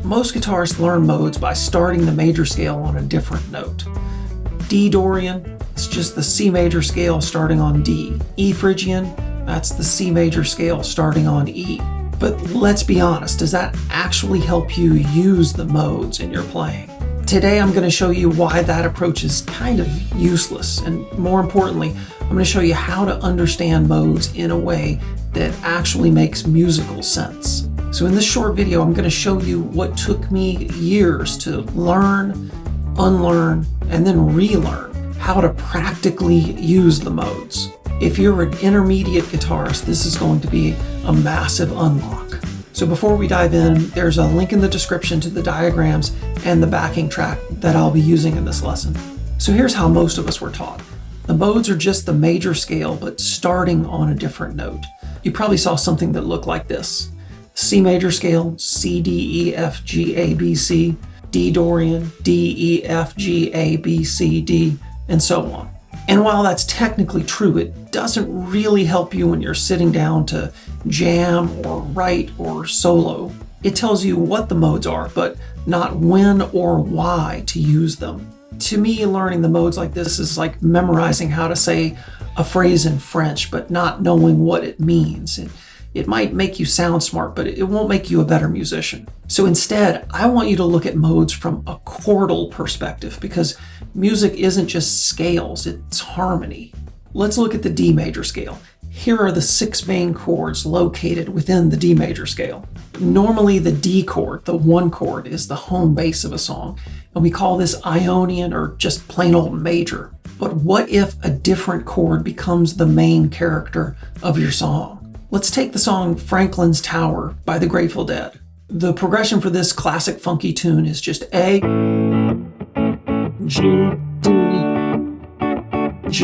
Most guitarists learn modes by starting the major scale on a different note. D Dorian, it's just the C major scale starting on D. E Phrygian, that's the C major scale starting on E. But let's be honest, does that actually help you use the modes in your playing? Today I'm going to show you why that approach is kind of useless, and more importantly, I'm going to show you how to understand modes in a way that actually makes musical sense. So in this short video, I'm going to show you what took me years to learn, unlearn, and then relearn how to practically use the modes. If you're an intermediate guitarist, this is going to be a massive unlock. So before we dive in, there's a link in the description to the diagrams and the backing track that I'll be using in this lesson. So here's how most of us were taught. The modes are just the major scale, but starting on a different note. You probably saw something that looked like this. C major scale, C, D, E, F, G, A, B, C, D Dorian, D, E, F, G, A, B, C, D, and so on. And while that's technically true, it doesn't really help you when you're sitting down to jam or write or solo. It tells you what the modes are, but not when or why to use them. To me, learning the modes like this is like memorizing how to say a phrase in French, but not knowing what it means. It might make you sound smart, but it won't make you a better musician. So instead, I want you to look at modes from a chordal perspective, because music isn't just scales, it's harmony. Let's look at the D major scale. Here are the 6 main chords located within the D major scale. Normally the D chord, the 1 chord, is the home base of a song, and we call this Ionian or just plain old major. But what if a different chord becomes the main character of your song? Let's take the song Franklin's Tower by the Grateful Dead. The progression for this classic funky tune is just A, G, D, G.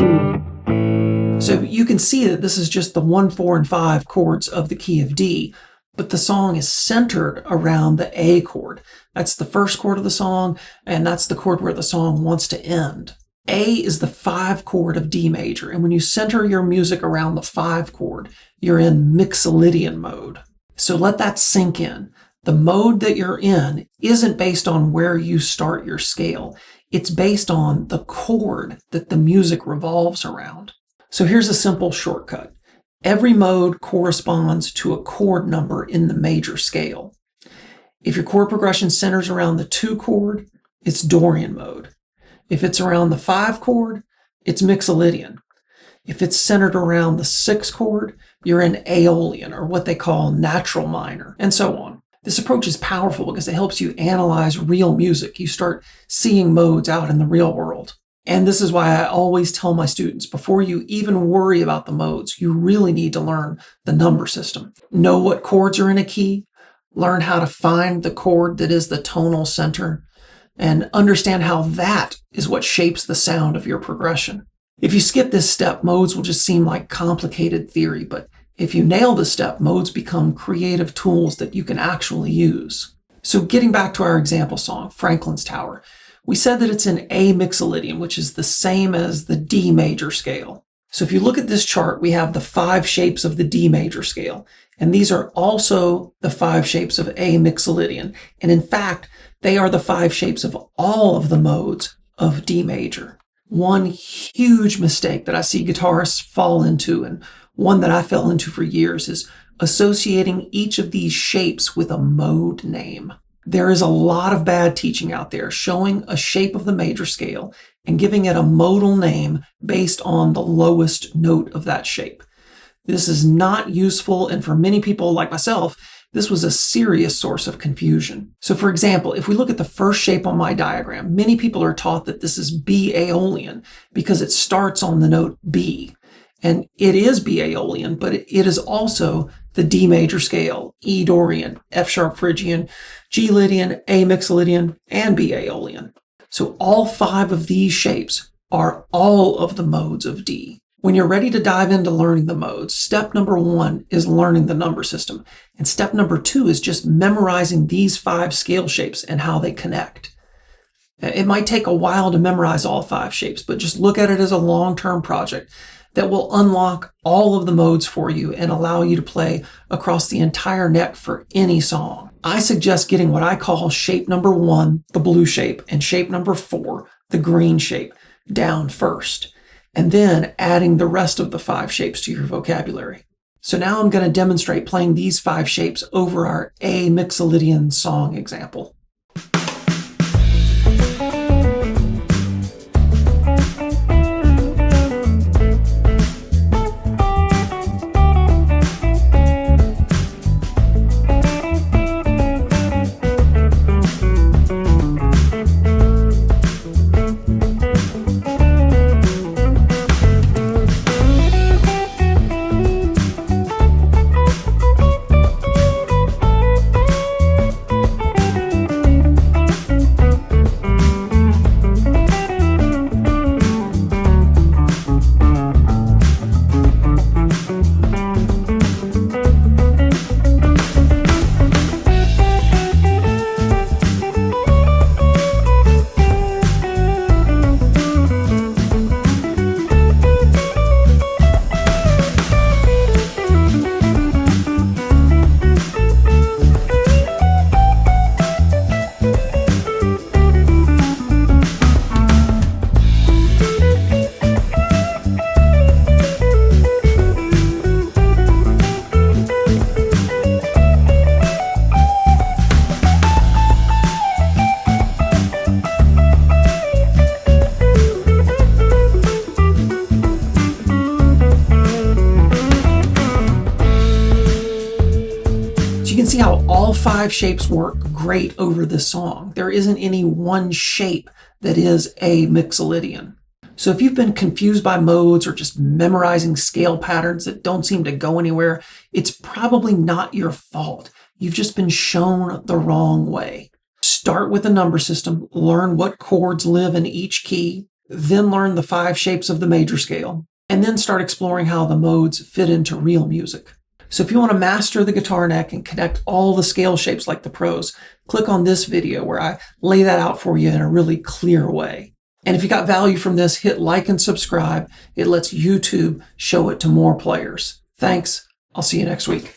So you can see that this is just the 1, 4, and 5 chords of the key of D, but the song is centered around the A chord. That's the first chord of the song, and that's the chord where the song wants to end. A is the 5 chord of D major, and when you center your music around the 5 chord, you're in mixolydian mode. So let that sink in. The mode that you're in isn't based on where you start your scale. It's based on the chord that the music revolves around. So here's a simple shortcut. Every mode corresponds to a chord number in the major scale. If your chord progression centers around the 2 chord, it's Dorian mode. If it's around the 5 chord, it's mixolydian. If it's centered around the 6 chord, you're in Aeolian, or what they call natural minor, and so on. This approach is powerful because it helps you analyze real music. You start seeing modes out in the real world. And this is why I always tell my students, before you even worry about the modes, you really need to learn the number system. Know what chords are in a key, learn how to find the chord that is the tonal center, and understand how that is what shapes the sound of your progression. If you skip this step, modes will just seem like complicated theory, but if you nail the step, modes become creative tools that you can actually use. So getting back to our example song, Franklin's Tower, we said that it's in A mixolydian, which is the same as the D major scale. So if you look at this chart, we have the 5 shapes of the D major scale, and these are also the 5 shapes of A mixolydian. And in fact, they are the 5 shapes of all of the modes of D major. One huge mistake that I see guitarists fall into, and one that I fell into for years, is associating each of these shapes with a mode name. There is a lot of bad teaching out there showing a shape of the major scale and giving it a modal name based on the lowest note of that shape. This is not useful, and for many people like myself, this was a serious source of confusion. So for example, if we look at the first shape on my diagram, many people are taught that this is B Aeolian because it starts on the note B. And it is B Aeolian, but it is also the D major scale, E Dorian, F sharp Phrygian, G Lydian, A mixolydian, and B Aeolian. So all 5 of these shapes are all of the modes of D. When you're ready to dive into learning the modes, step number 1 is learning the number system. And step number 2 is just memorizing these 5 scale shapes and how they connect. It might take a while to memorize all 5 shapes, but just look at it as a long-term project that will unlock all of the modes for you and allow you to play across the entire neck for any song. I suggest getting what I call shape number 1, the blue shape, and shape number 4, the green shape, down first, and then adding the rest of the 5 shapes to your vocabulary. So now I'm going to demonstrate playing these 5 shapes over our A Mixolydian song example. You can see how all 5 shapes work great over this song. There isn't any one shape that is a Mixolydian. So if you've been confused by modes or just memorizing scale patterns that don't seem to go anywhere, it's probably not your fault. You've just been shown the wrong way. Start with the number system, learn what chords live in each key, then learn the 5 shapes of the major scale, and then start exploring how the modes fit into real music. So if you want to master the guitar neck and connect all the scale shapes like the pros, click on this video where I lay that out for you in a really clear way. And if you got value from this, hit like and subscribe. It lets YouTube show it to more players. Thanks. I'll see you next week.